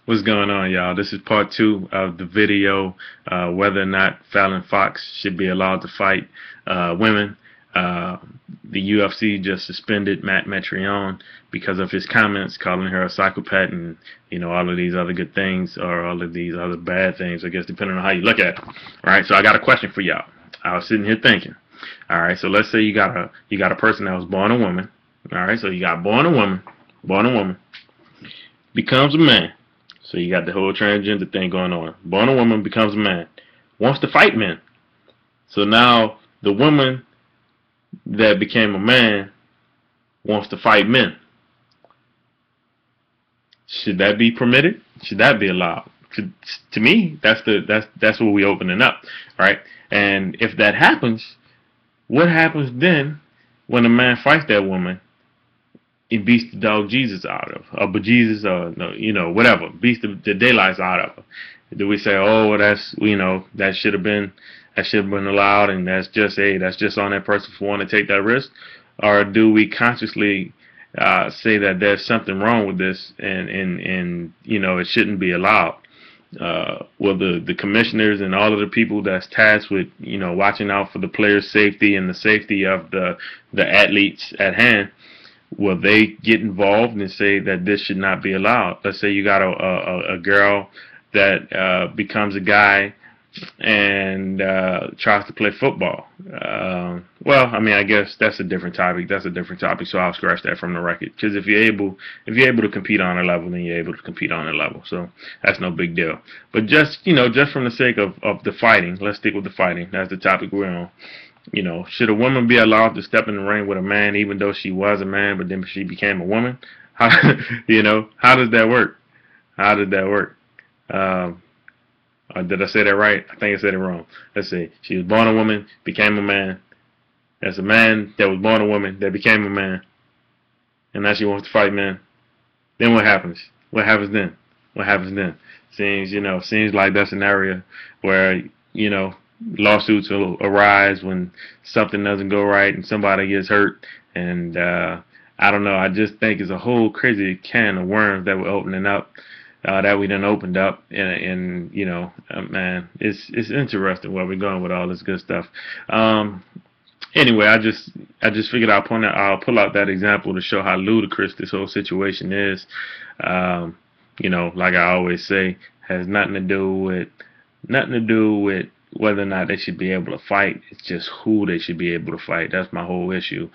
What's going on, y'all? This is part two of the video, whether or not Fallon Fox should be allowed to fight women. The UFC just suspended Matt Mitrione because of his comments calling her a psychopath and, all of these other good things or all of these other bad things, I guess, depending on how you look at it. All right, so I got a question for y'all. I was sitting here thinking. All right, so let's say you got a person that was born a woman. All right, so you got born a woman, becomes a man. So you got the whole transgender thing going on. Born a woman, becomes a man, wants to fight men. So now the woman that became a man wants to fight men. Should that be permitted? Should that be allowed? To me, that's what we opening up, right? And if that happens, what happens then when a man fights that woman? He beats the dog Jesus out of her, or bejesus, or no, whatever, beats the daylights out of her. Do we say, oh, that's that should have been allowed, and that's just on that person for wanting to take that risk, or do we consciously say that there's something wrong with this, and it shouldn't be allowed? Well, the commissioners and all of the people that's tasked with watching out for the players' safety and the safety of the athletes at hand, will they get involved and say that this should not be allowed? Let's say you got a girl that becomes a guy and tries to play football. Well, I mean, I guess that's a different topic. So I'll scratch that from the record. Because if you're able to compete on a level, then you're able to compete on a level. So that's no big deal. But just from the sake of the fighting, let's stick with the fighting. That's the topic we're on. Should a woman be allowed to step in the ring with a man even though she was a man, but then she became a woman? How, how does that work? How did that work? Did I say that right? I think I said it wrong. Let's see. She was born a woman, became a man. That's a man that was born a woman that became a man. And now she wants to fight men. Then what happens? What happens then? What happens then? Seems like that's an area where, lawsuits will arise when something doesn't go right and somebody gets hurt. And I don't know. I just think it's a whole crazy can of worms that we're opening up, that we done opened up. And man, it's interesting where we're going with all this good stuff. Anyway, I just figured I'll pull out that example to show how ludicrous this whole situation is. Like I always say, has nothing to do with whether or not they should be able to fight. It's just who they should be able to fight. That's my whole issue.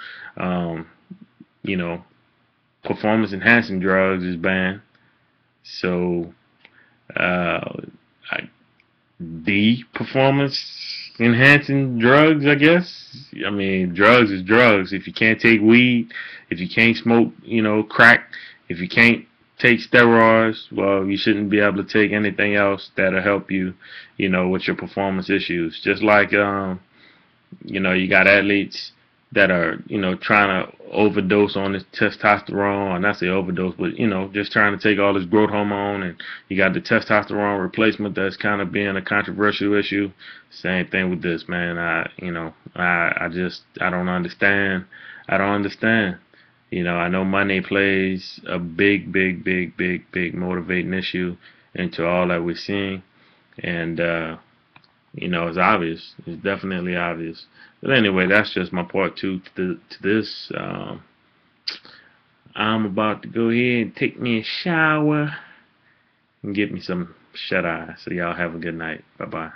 Performance enhancing drugs is banned. So, the performance enhancing drugs, I guess. I mean, drugs is drugs. If you can't take weed, if you can't smoke, crack, if you can't take steroids, well, you shouldn't be able to take anything else that'll help you, with your performance issues. Just like, you got athletes that are, trying to overdose on this testosterone, or not say overdose, but, just trying to take all this growth hormone, and you got the testosterone replacement that's kind of being a controversial issue. Same thing with this, man. I don't understand. I don't understand. I know money plays a big motivating issue into all that we're seeing, and it's obvious. It's definitely obvious. But anyway, that's just my part two to this. I'm about to go ahead and take me a shower and get me some shut eye. So y'all have a good night. Bye bye.